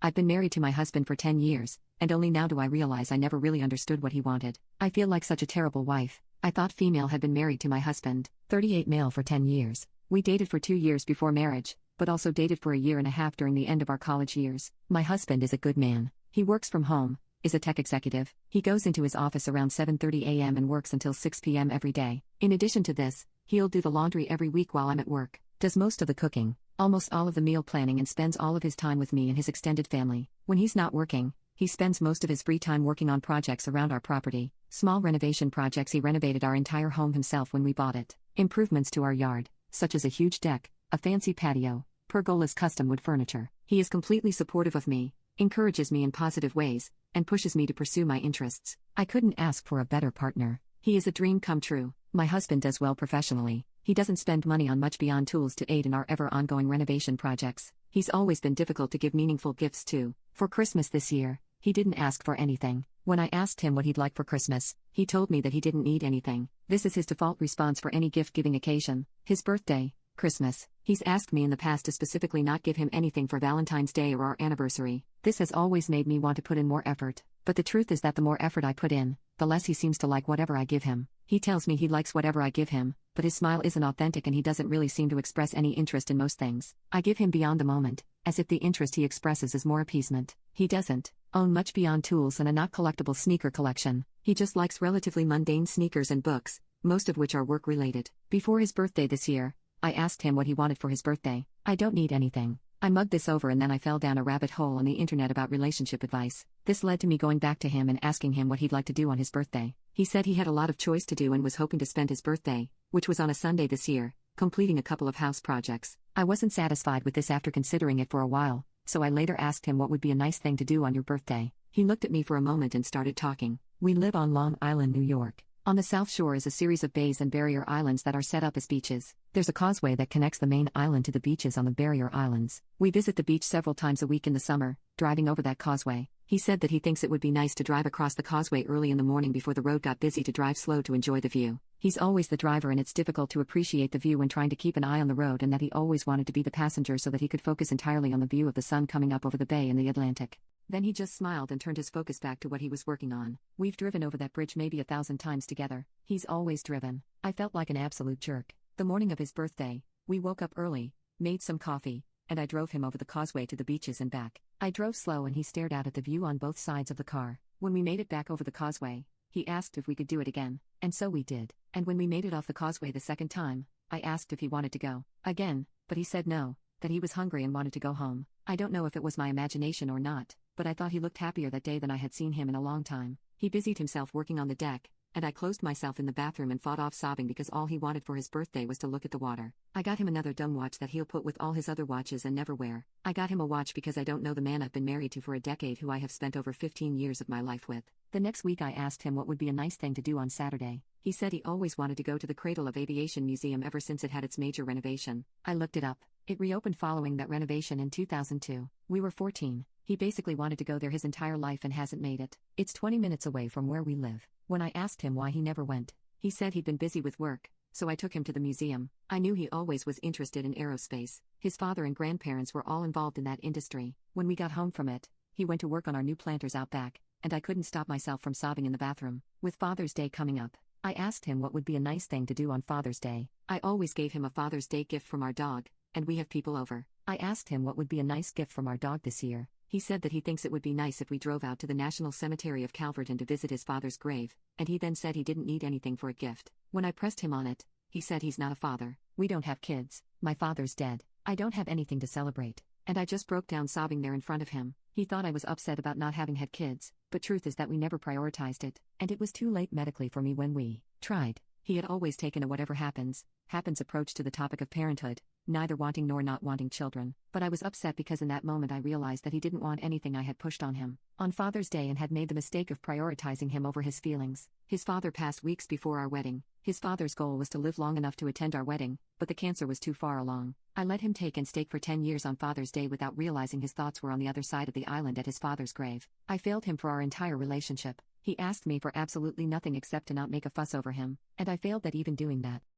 I've been married to my husband for 10 years, and only now do I realize I never really understood what he wanted. I feel like such a terrible wife. I thought female had been married to my husband, 38 male, for 10 years. We dated for 2 years before marriage, but also dated for a year and a half during the end of our college years. My husband is a good man. He works from home, is a tech executive. He goes into his office around 7:30 a.m. and works until 6 p.m. every day. In addition to this, he'll do the laundry every week while I'm at work, does most of the cooking, almost all of the meal planning, and spends all of his time with me and his extended family. When he's not working, he spends most of his free time working on projects around our property. Small renovation projects. He renovated our entire home himself when we bought it. Improvements to our yard, such as a huge deck, a fancy patio, pergolas, custom wood furniture. He is completely supportive of me, encourages me in positive ways, and pushes me to pursue my interests. I couldn't ask for a better partner. He is a dream come true. My husband does well professionally. He doesn't spend money on much beyond tools to aid in our ever-ongoing renovation projects. He's always been difficult to give meaningful gifts to. For Christmas this year, he didn't ask for anything. When I asked him what he'd like for Christmas, he told me that he didn't need anything. This is his default response for any gift-giving occasion. His birthday, Christmas. He's asked me in the past to specifically not give him anything for Valentine's Day or our anniversary. This has always made me want to put in more effort. But the truth is that the more effort I put in, the less he seems to like whatever I give him. He tells me he likes whatever I give him, but his smile isn't authentic and he doesn't really seem to express any interest in most things. I give him beyond the moment, as if the interest he expresses is more appeasement. He doesn't own much beyond tools and a not collectible sneaker collection. He just likes relatively mundane sneakers and books, most of which are work-related. Before his birthday this year, I asked him what he wanted for his birthday. I don't need anything. I mugged this over and then I fell down a rabbit hole on the internet about relationship advice. This led to me going back to him and asking him what he'd like to do on his birthday. He said he had a lot of choice to do and was hoping to spend his birthday, which was on a Sunday this year, completing a couple of house projects. I wasn't satisfied with this after considering it for a while, so I later asked him what would be a nice thing to do on your birthday. He looked at me for a moment and started talking. We live on Long Island, New York. On the South Shore is a series of bays and barrier islands that are set up as beaches. There's a causeway that connects the main island to the beaches on the barrier islands. We visit the beach several times a week in the summer, driving over that causeway. He said that he thinks it would be nice to drive across the causeway early in the morning before the road got busy to drive slow to enjoy the view. He's always the driver and it's difficult to appreciate the view when trying to keep an eye on the road, and that he always wanted to be the passenger so that he could focus entirely on the view of the sun coming up over the bay and the Atlantic. Then he just smiled and turned his focus back to what he was working on. We've driven over that bridge maybe 1,000 times together. He's always driven. I felt like an absolute jerk. The morning of his birthday, we woke up early, made some coffee, and I drove him over the causeway to the beaches and back. I drove slow and he stared out at the view on both sides of the car. When we made it back over the causeway, he asked if we could do it again, and so we did. And when we made it off the causeway the second time, I asked if he wanted to go again, but he said no, that he was hungry and wanted to go home. I don't know if it was my imagination or not, but I thought he looked happier that day than I had seen him in a long time. He busied himself working on the deck, and I closed myself in the bathroom and fought off sobbing because all he wanted for his birthday was to look at the water. I got him another dumb watch that he'll put with all his other watches and never wear. I got him a watch because I don't know the man I've been married to for a decade who I have spent over 15 years of my life with. The next week I asked him what would be a nice thing to do on Saturday. He said he always wanted to go to the Cradle of Aviation Museum ever since it had its major renovation. I looked it up. It reopened following that renovation in 2002. We were 14. He basically wanted to go there his entire life and hasn't made it. It's 20 minutes away from where we live. When I asked him why he never went, he said he'd been busy with work, so I took him to the museum. I knew he always was interested in aerospace. His father and grandparents were all involved in that industry. When we got home from it, he went to work on our new planters out back, and I couldn't stop myself from sobbing in the bathroom. With Father's Day coming up, I asked him what would be a nice thing to do on Father's Day. I always gave him a Father's Day gift from our dog, and we have people over. I asked him what would be a nice gift from our dog this year. He said that he thinks it would be nice if we drove out to the National Cemetery of Calverton to visit his father's grave, and he then said he didn't need anything for a gift. When I pressed him on it, he said he's not a father. We don't have kids. My father's dead. I don't have anything to celebrate. And I just broke down sobbing there in front of him. He thought I was upset about not having had kids, but truth is that we never prioritized it, and it was too late medically for me when we tried. He had always taken a whatever happens approach to the topic of parenthood, neither wanting nor not wanting children. But I was upset because in that moment I realized that he didn't want anything I had pushed on him on Father's Day and had made the mistake of prioritizing him over his feelings. His father passed weeks before our wedding. His father's goal was to live long enough to attend our wedding, but the cancer was too far along. I let him take and stake for 10 years on Father's Day without realizing his thoughts were on the other side of the island at his father's grave. I failed him for our entire relationship. He asked me for absolutely nothing except to not make a fuss over him, and I failed at even doing that.